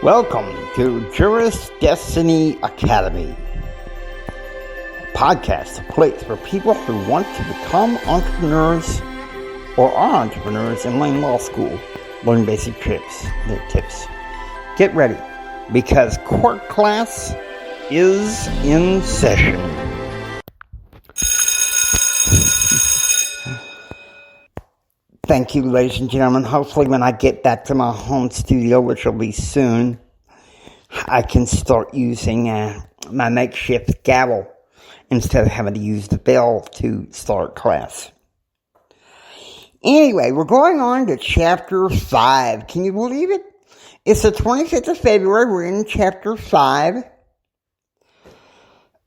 Welcome to Juris Destiny Academy, a podcast, a place for people who want to become entrepreneurs or are entrepreneurs in Lane Law School. Learn basic tips. Get ready, because court class is in session. Thank you, ladies and gentlemen. Hopefully when I get back to my home studio, which will be soon, I can start using my makeshift gavel instead of having to use the bell to start class. Anyway, we're going on to Chapter 5. Can you believe it? It's the 25th of February. We're in Chapter 5.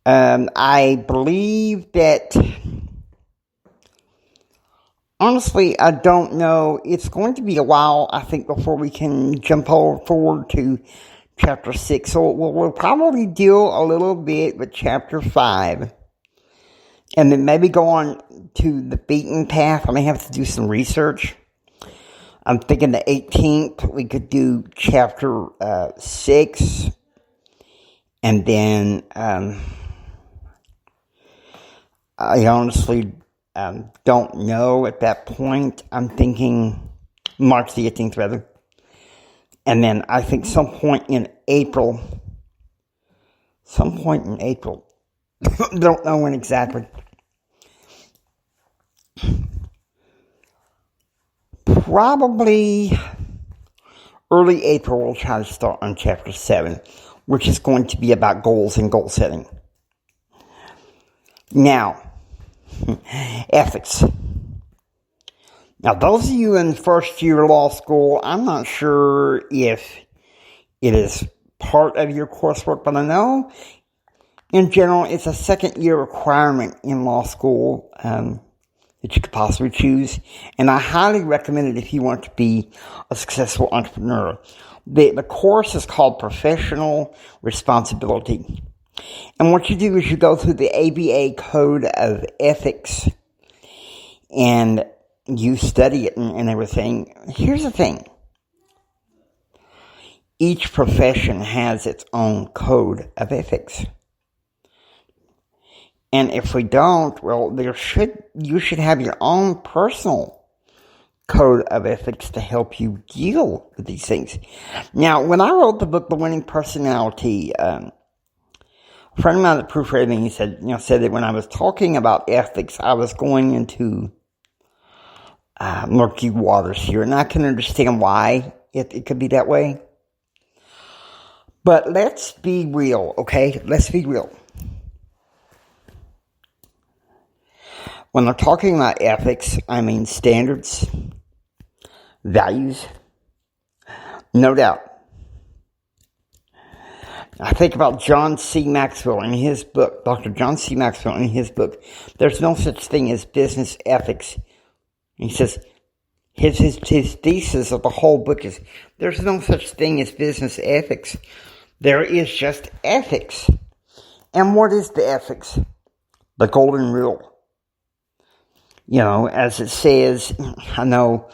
I believe that... Honestly, I don't know. It's going to be a while, I think, before we can jump forward to Chapter 6. So we'll probably deal a little bit with Chapter 5. And then maybe go on to the beaten path. I may have to do some research. I'm thinking the 18th, we could do Chapter 6. And then, I honestly... don't know at that point. I'm thinking March the 18th, rather. And then I think some point in April. Don't know when exactly. Probably early April we'll try to start on Chapter 7, which is going to be about goals and goal setting. Now, ethics. Now, those of you in first year law school, I'm not sure if it is part of your coursework, but I know in general it's a second year requirement in law school that you could possibly choose, and I highly recommend it if you want to be a successful entrepreneur. The course is called Professional Responsibility. And what you do is you go through the ABA Code of Ethics and you study it and everything. Here's the thing. Each profession has its own code of ethics. And if we don't, well, you should have your own personal code of ethics to help you deal with these things. Now, when I wrote the book, The Winning Personality, a friend of mine that proofread me, he said that when I was talking about ethics, I was going into murky waters here, and I can understand why it could be that way. But let's be real, okay? Let's be real. When I'm talking about ethics, I mean standards, values, no doubt. I think about John C. Maxwell in his book, Dr. John C. Maxwell in his book, There's No Such Thing as Business Ethics. He says, his thesis of the whole book is, there's no such thing as business ethics. There is just ethics. And what is the ethics? The golden rule. As it says, I know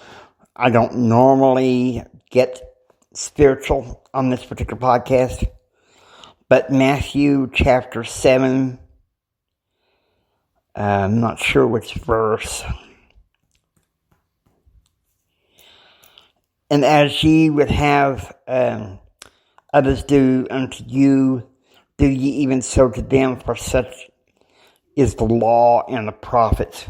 I don't normally get spiritual on this particular podcast, but Matthew chapter 7, I'm not sure which verse. And as ye would have others do unto you, do ye even so to them, for such is the law and the prophets.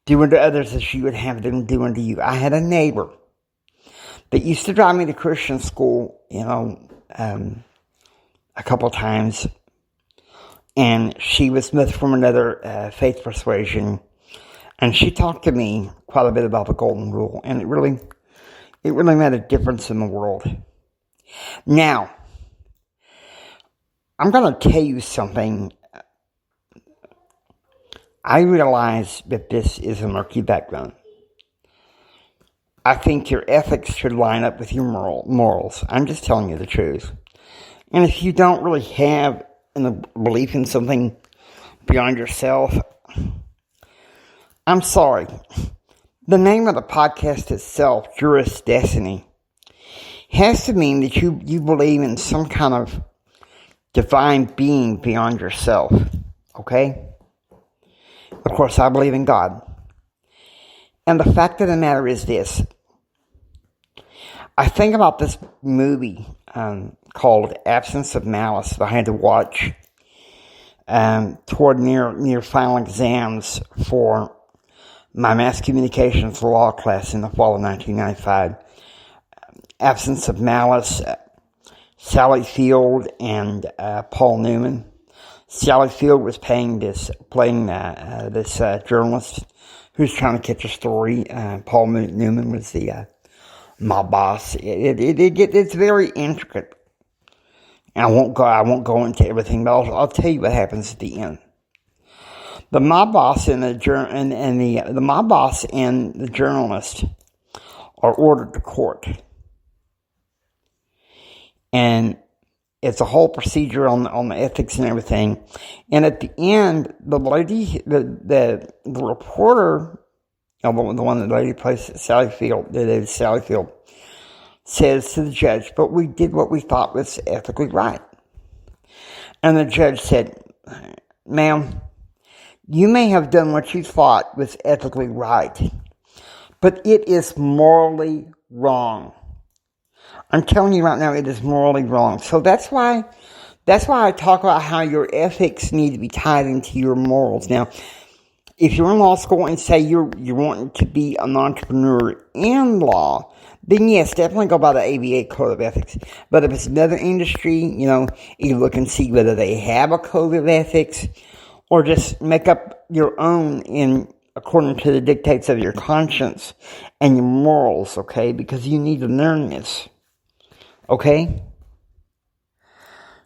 Do unto others as you would have them do unto you. I had a neighbor that used to drive me to Christian school, a couple of times, and she was with from another faith persuasion, and she talked to me quite a bit about the golden rule, and it really made a difference in the world. Now, I'm going to tell you something. I realize that this is a murky background. I think your ethics should line up with your morals. I'm just telling you the truth. And if you don't really have a belief in something beyond yourself, I'm sorry. The name of the podcast itself, Juris Destiny, has to mean that you believe in some kind of divine being beyond yourself. Okay? Of course, I believe in God. And the fact of the matter is this. I think about this movie called Absence of Malice that I had to watch toward near final exams for my mass communications law class in the fall of 1995. Absence of Malice, Sally Field and Paul Newman. Sally Field was playing this journalist who's trying to catch a story. Paul Newman was the mob boss. It's very intricate. And I won't go into everything, but I'll tell you what happens at the end. The mob boss and the journalist are ordered to court, and it's a whole procedure on the ethics and everything. And at the end, the lady, the reporter, the one that lady plays Sally Field, says to the judge, "But we did what we thought was ethically right." And the judge said, "Ma'am, you may have done what you thought was ethically right, but it is morally wrong. I'm telling you right now, it is morally wrong." So that's why I talk about how your ethics need to be tied into your morals. Now, if you're in law school and say you're wanting to be an entrepreneur in law, then yes, definitely go by the ABA Code of Ethics. But if it's another industry, you look and see whether they have a code of ethics, or just make up your own according to the dictates of your conscience and your morals, okay? Because you need to learn this, okay?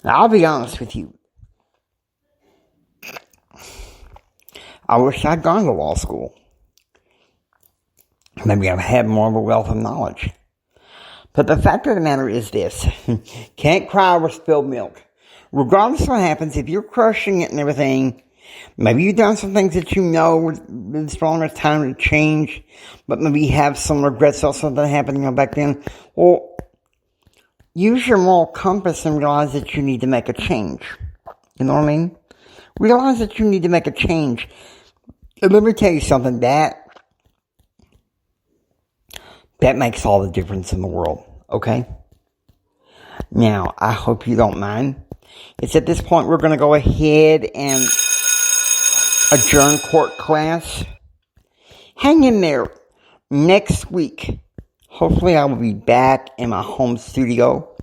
Now, I'll be honest with you. I wish I'd gone to law school. Maybe I've had more of a wealth of knowledge. But the fact of the matter is this. Can't cry over spilled milk. Regardless of what happens, if you're crushing it and everything, maybe you've done some things that it's longer time to change, but maybe you have some regrets about something happening back then. Well, use your moral compass and realize that you need to make a change. You know what I mean? Realize that you need to make a change. And let me tell you something, that makes all the difference in the world, okay? Now, I hope you don't mind. It's at this point we're going to go ahead and adjourn court class. Hang in there. Next week, hopefully I will be back in my home studio.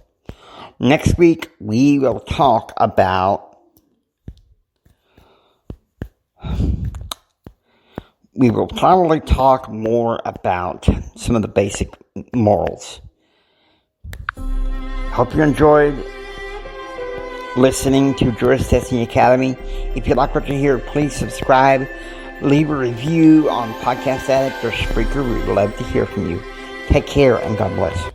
Next week, we will talk about we will probably talk more about some of the basic morals. Hope you enjoyed listening to Juris Destiny Academy. If you like what you hear, please subscribe. Leave a review on Podcast Addict or Spreaker. We'd love to hear from you. Take care and God bless.